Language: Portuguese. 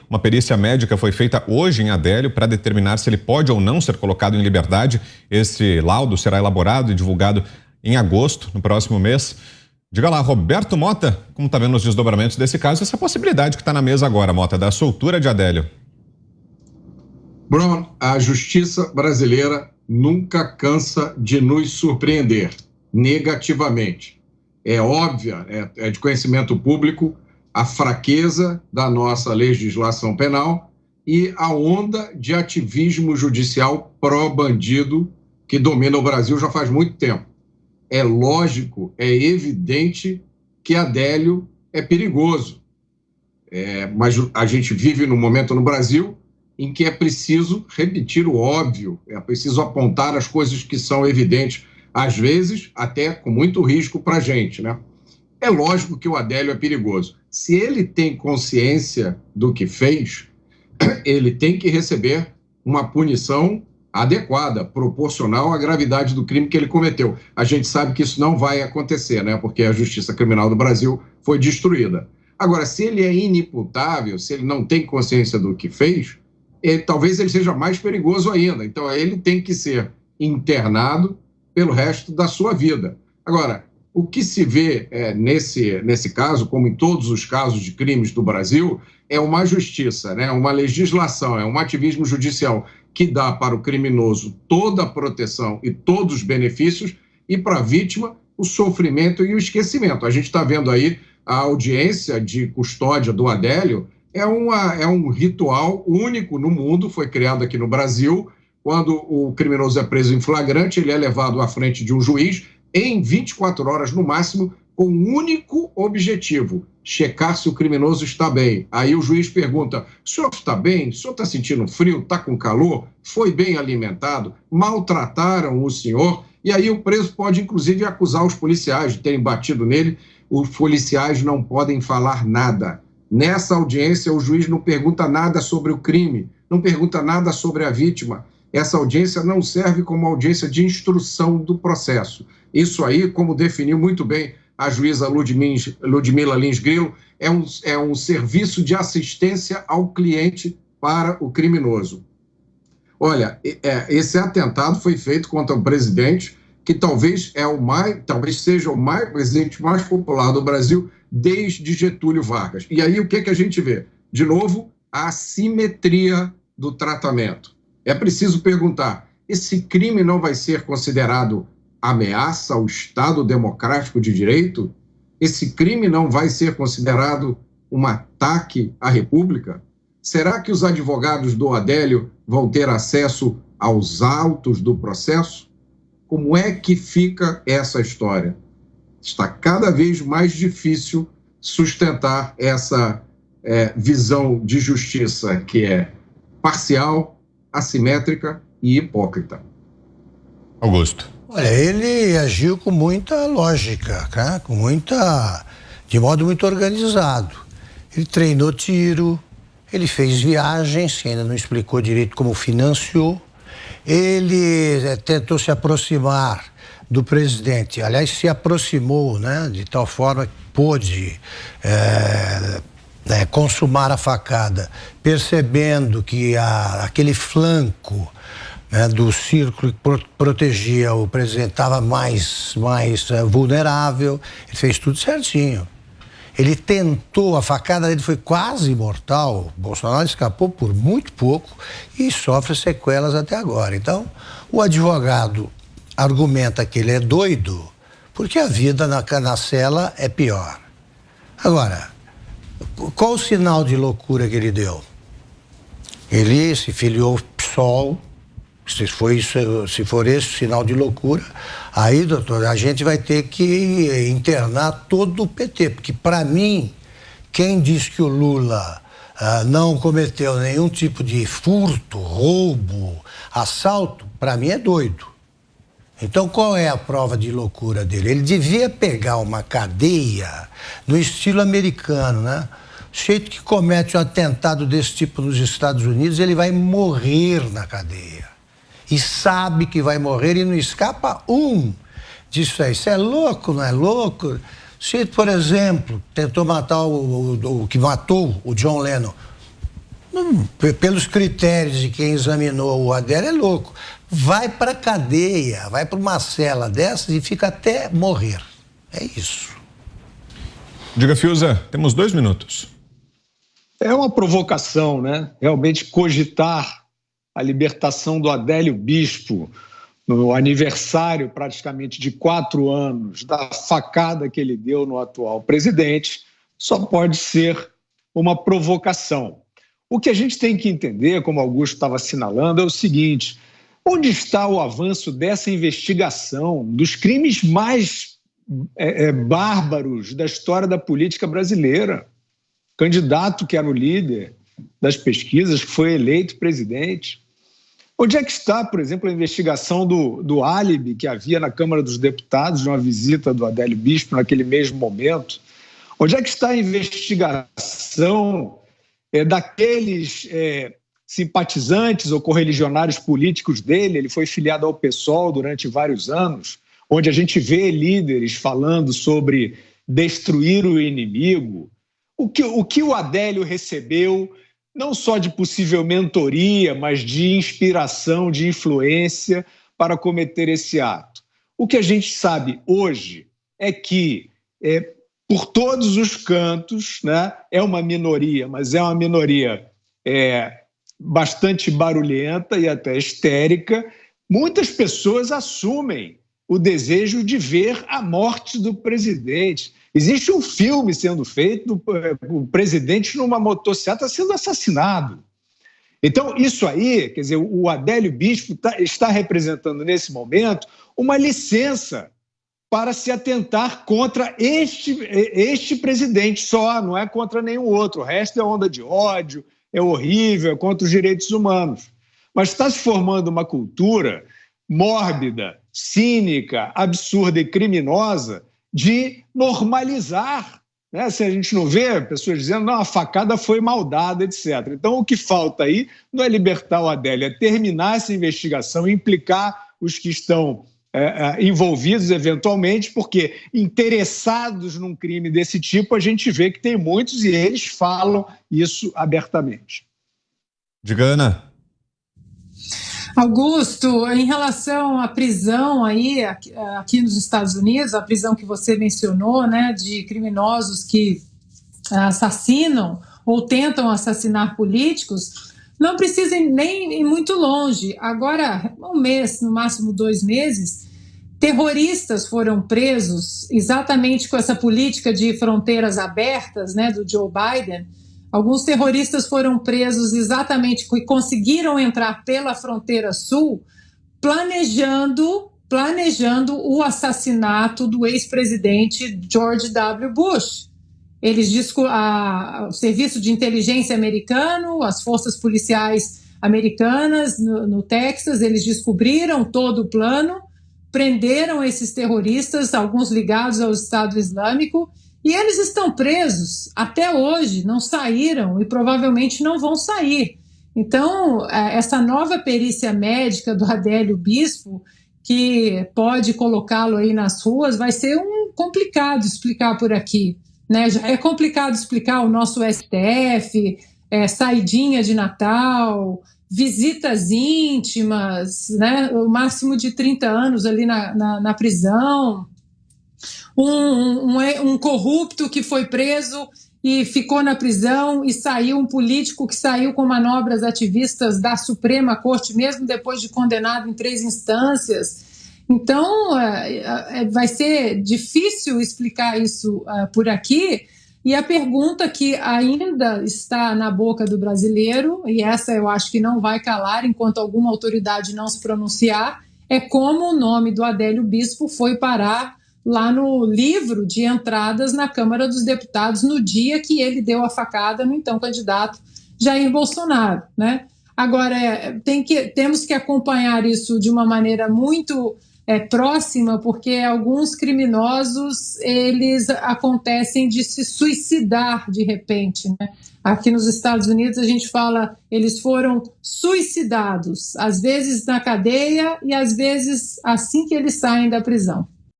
Uma perícia médica foi feita hoje em Adélio para determinar se ele pode ou não ser colocado em liberdade. Esse laudo será elaborado e divulgado em agosto, no próximo mês. Diga lá, Roberto Mota, como está vendo os desdobramentos desse caso, essa possibilidade que está na mesa agora, Mota, da soltura de Adélio? Bruno, a justiça brasileira nunca cansa de nos surpreender negativamente. É óbvia, é de conhecimento público a fraqueza da nossa legislação penal e a onda de ativismo judicial pró-bandido que domina o Brasil já faz muito tempo. É lógico, é evidente que Adélio é perigoso. Mas a gente vive num momento no Brasil em que é preciso repetir o óbvio, é preciso apontar as coisas que são evidentes, às vezes até com muito risco para a gente, né? É lógico que o Adélio é perigoso. Se ele tem consciência do que fez, ele tem que receber uma punição adequada, proporcional à gravidade do crime que ele cometeu. A gente sabe que isso não vai acontecer, né? Porque a justiça criminal do Brasil foi destruída. Agora, se ele é inimputável, se ele não tem consciência do que fez, talvez ele seja mais perigoso ainda. Então, ele tem que ser internado pelo resto da sua vida. Agora, o que se vê nesse caso, como em todos os casos de crimes do Brasil, é uma justiça, né? Uma legislação, é um ativismo judicial que dá para o criminoso toda a proteção e todos os benefícios e para a vítima o sofrimento e o esquecimento. A gente está vendo aí a audiência de custódia do Adélio, é um ritual único no mundo, foi criado aqui no Brasil. Quando o criminoso é preso em flagrante, ele é levado à frente de um juiz em 24 horas no máximo, com um único objetivo: checar se o criminoso está bem. Aí o juiz pergunta: o senhor está bem? O senhor está sentindo frio? Está com calor? Foi bem alimentado? Maltrataram o senhor? E aí o preso pode, inclusive, acusar os policiais de terem batido nele. Os policiais não podem falar nada. Nessa audiência, o juiz não pergunta nada sobre o crime, não pergunta nada sobre a vítima. Essa audiência não serve como audiência de instrução do processo. Isso aí, como definiu muito bem a juíza Ludmila Lins Grilo, é um serviço de assistência ao cliente para o criminoso. Olha, esse atentado foi feito contra o presidente, que talvez seja o presidente mais popular do Brasil desde Getúlio Vargas. E aí o que a gente vê? De novo, a assimetria do tratamento. É preciso perguntar: esse crime não vai ser considerado ameaça ao Estado democrático de direito? Esse crime não vai ser considerado um ataque à República? Será que os advogados do Adélio vão ter acesso aos autos do processo? Como é que fica essa história? Está cada vez mais difícil sustentar essa visão de justiça que é parcial, assimétrica e hipócrita. Augusto. Olha, ele agiu com muita lógica, né? De modo muito organizado. Ele treinou tiro, ele fez viagens, que ainda não explicou direito como financiou. Ele tentou se aproximar do presidente, aliás, se aproximou, né, de tal forma que pôde consumar a facada, percebendo que aquele flanco, né, do círculo que protegia o presidente estava mais vulnerável. Ele fez tudo certinho. Ele tentou, a facada dele foi quase mortal. O Bolsonaro escapou por muito pouco e sofre sequelas até agora. Então, o advogado argumenta que ele é doido porque a vida na cela é pior. Agora, qual o sinal de loucura que ele deu? Ele se filiou ao PSOL. Se for esse o sinal de loucura, aí, doutor, a gente vai ter que internar todo o PT, porque, para mim, quem diz que o Lula não cometeu nenhum tipo de furto, roubo, assalto, para mim é doido. Então, qual é a prova de loucura dele? Ele devia pegar uma cadeia no estilo americano, né? O jeito que comete um atentado desse tipo nos Estados Unidos, ele vai morrer na cadeia. E sabe que vai morrer e não escapa disso aí. Isso é louco, não é louco? Se, por exemplo, tentou matar o que matou o John Lennon, pelos critérios de quem examinou o Adélio, é louco. Vai para cadeia, vai para uma cela dessas e fica até morrer. É isso. Diga, Fiuza, temos 2 minutos. É uma provocação, né? Realmente cogitar a libertação do Adélio Bispo no aniversário praticamente de 4 anos da facada que ele deu no atual presidente, só pode ser uma provocação. O que a gente tem que entender, como Augusto estava assinalando, é o seguinte: onde está o avanço dessa investigação dos crimes mais bárbaros da história da política brasileira? Candidato que era o líder das pesquisas, que foi eleito presidente. Onde é que está, por exemplo, a investigação do álibi que havia na Câmara dos Deputados de uma visita do Adélio Bispo naquele mesmo momento? Onde é que está a investigação daqueles simpatizantes ou correligionários políticos dele? Ele foi filiado ao PSOL durante vários anos, onde a gente vê líderes falando sobre destruir o inimigo. O que o Adélio recebeu, não só de possível mentoria, mas de inspiração, de influência para cometer esse ato? O que a gente sabe hoje é que, por todos os cantos, né, é uma minoria, mas é uma minoria bastante barulhenta e até histérica. Muitas pessoas assumem o desejo de ver a morte do presidente. Existe um filme sendo feito, o presidente numa motocicleta sendo assassinado. Então, isso aí, quer dizer, o Adélio Bispo está representando nesse momento uma licença para se atentar contra este presidente só, não é contra nenhum outro. O resto é onda de ódio, é horrível, é contra os direitos humanos. Mas está se formando uma cultura mórbida, cínica, absurda e criminosa de normalizar, né? Se a gente não vê pessoas dizendo, não, a facada foi maldada, etc. Então, o que falta aí não é libertar o Adélio, é terminar essa investigação, implicar os que estão envolvidos eventualmente, porque interessados num crime desse tipo, a gente vê que tem muitos e eles falam isso abertamente. Diga, Ana. Augusto, em relação à prisão aí, aqui nos Estados Unidos, a prisão que você mencionou, né, de criminosos que assassinam ou tentam assassinar políticos, não precisem nem ir muito longe. Agora, 1 mês, no máximo 2 meses, terroristas foram presos exatamente com essa política de fronteiras abertas, né, do Joe Biden. Alguns terroristas foram presos exatamente e conseguiram entrar pela fronteira sul, planejando o assassinato do ex-presidente George W. Bush. O Serviço de Inteligência americano, as forças policiais americanas no Texas, eles descobriram todo o plano, prenderam esses terroristas, alguns ligados ao Estado Islâmico, e eles estão presos até hoje, não saíram e provavelmente não vão sair. Então, essa nova perícia médica do Adélio Bispo, que pode colocá-lo aí nas ruas, vai ser complicado explicar por aqui, né? Já é complicado explicar o nosso STF, saidinha de Natal, visitas íntimas, né? O máximo de 30 anos ali na prisão. Um corrupto que foi preso e ficou na prisão e saiu, um político que saiu com manobras ativistas da Suprema Corte, mesmo depois de condenado em 3 instâncias. Então, vai ser difícil explicar isso por aqui. E a pergunta que ainda está na boca do brasileiro, e essa eu acho que não vai calar enquanto alguma autoridade não se pronunciar, é como o nome do Adélio Bispo foi parar lá no livro de entradas na Câmara dos Deputados no dia que ele deu a facada no então candidato Jair Bolsonaro, né? Agora, temos que acompanhar isso de uma maneira muito próxima, porque alguns criminosos, eles acontecem de se suicidar de repente, né? Aqui nos Estados Unidos a gente fala, eles foram suicidados, às vezes na cadeia e às vezes assim que eles saem da prisão.